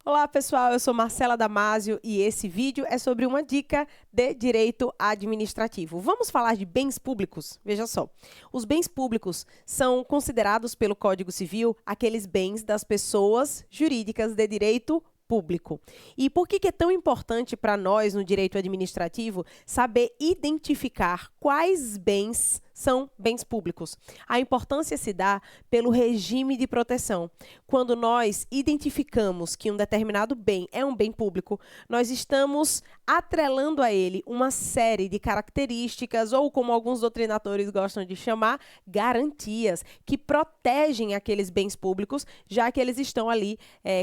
Olá pessoal, eu sou Marcela Damasio e esse vídeo é sobre uma dica de direito administrativo. Vamos falar de bens públicos? Veja só, os bens públicos são considerados pelo Código Civil aqueles bens das pessoas jurídicas de direito público. E por que é tão importante para nós no direito administrativo saber identificar quais bens são bens públicos? A importância se dá pelo regime de proteção. Quando nós identificamos que um determinado bem é um bem público, nós estamos atrelando a ele uma série de características, ou como alguns doutrinadores gostam de chamar, garantias, que protegem aqueles bens públicos, já que eles estão ali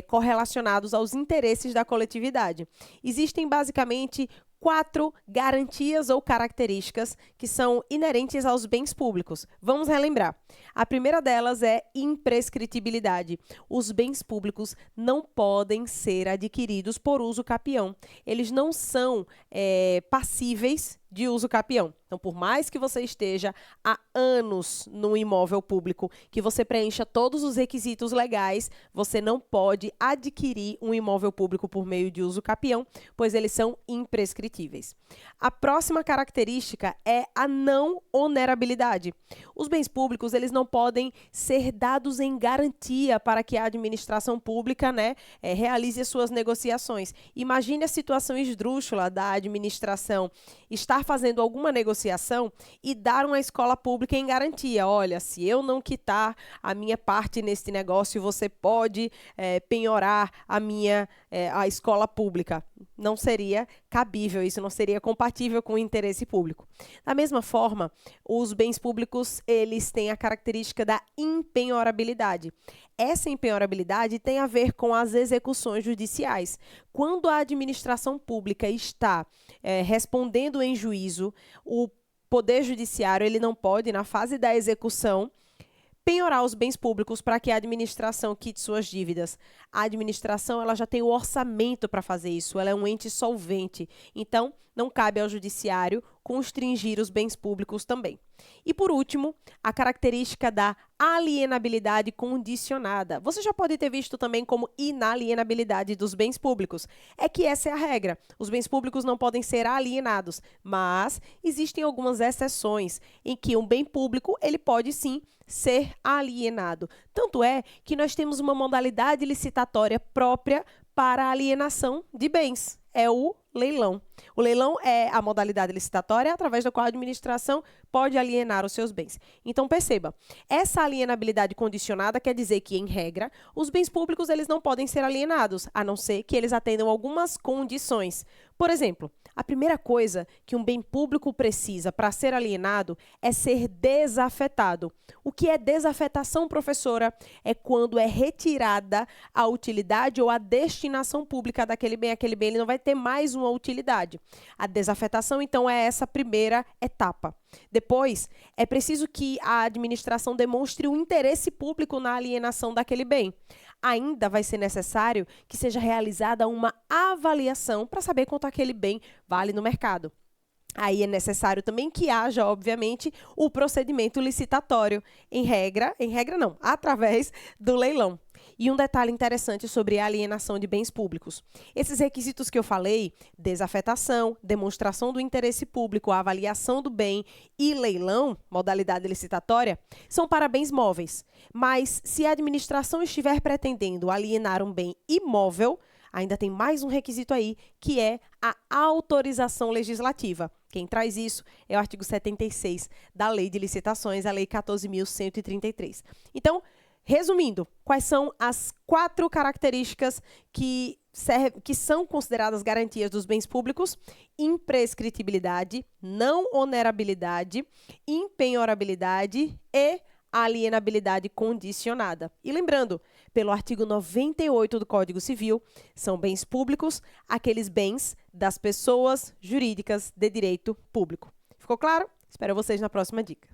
correlacionados aos interesses da coletividade. Existem basicamente 4 garantias ou características que são inerentes aos bens públicos. Vamos relembrar. A primeira delas é imprescritibilidade. Os bens públicos não podem ser adquiridos por uso capião. Eles não são passíveis de uso capião. Então, por mais que você esteja há anos no imóvel público, que você preencha todos os requisitos legais, você não pode adquirir um imóvel público por meio de uso capião, pois eles são imprescritíveis. A próxima característica é a não onerabilidade. Os bens públicos, eles não podem ser dados em garantia para que a administração pública, realize as suas negociações. Imagine a situação esdrúxula da administração estar fazendo alguma negociação e dar uma escola pública em garantia. Olha, se eu não quitar a minha parte neste negócio, você pode penhorar a escola pública. Não seria cabível, isso não seria compatível com o interesse público. Da mesma forma, os bens públicos, eles têm a característica da impenhorabilidade. Essa impenhorabilidade tem a ver com as execuções judiciais. Quando a administração pública está respondendo em juízo, o Poder Judiciário ele não pode, na fase da execução, penhorar os bens públicos para que a administração quite suas dívidas. A administração ela já tem o orçamento para fazer isso, ela é um ente solvente. Então, não cabe ao judiciário constringir os bens públicos também. E por último, a característica da alienabilidade condicionada. Você já pode ter visto também como inalienabilidade dos bens públicos. É que essa é a regra. Os bens públicos não podem ser alienados, mas existem algumas exceções em que um bem público ele pode sim ser alienado. Tanto é que nós temos uma modalidade licitatória própria para a alienação de bens. É o leilão. O leilão é a modalidade licitatória através da qual a administração pode alienar os seus bens. Então, perceba, essa alienabilidade condicionada quer dizer que, em regra, os bens públicos eles não podem ser alienados, a não ser que eles atendam algumas condições. Por exemplo, a primeira coisa que um bem público precisa para ser alienado é ser desafetado. O que é desafetação, professora? É quando é retirada a utilidade ou a destinação pública daquele bem. Aquele bem ele não vai ter mais uma utilidade. A desafetação, então, é essa primeira etapa. Depois, é preciso que a administração demonstre o interesse público na alienação daquele bem. Ainda vai ser necessário que seja realizada uma avaliação para saber quanto aquele bem vale no mercado. Aí é necessário também que haja, obviamente, o procedimento licitatório, através do leilão. E um detalhe interessante sobre a alienação de bens públicos. Esses requisitos que eu falei, desafetação, demonstração do interesse público, avaliação do bem e leilão, modalidade licitatória, são para bens móveis. Mas se a administração estiver pretendendo alienar um bem imóvel, ainda tem mais um requisito aí, que é a autorização legislativa. Quem traz isso é o artigo 76 da Lei de Licitações, a Lei 14.133. Então, resumindo, quais são as 4 características que são consideradas garantias dos bens públicos? Imprescritibilidade, não onerabilidade, impenhorabilidade e alienabilidade condicionada. E lembrando, pelo artigo 98 do Código Civil, são bens públicos aqueles bens das pessoas jurídicas de direito público. Ficou claro? Espero vocês na próxima dica.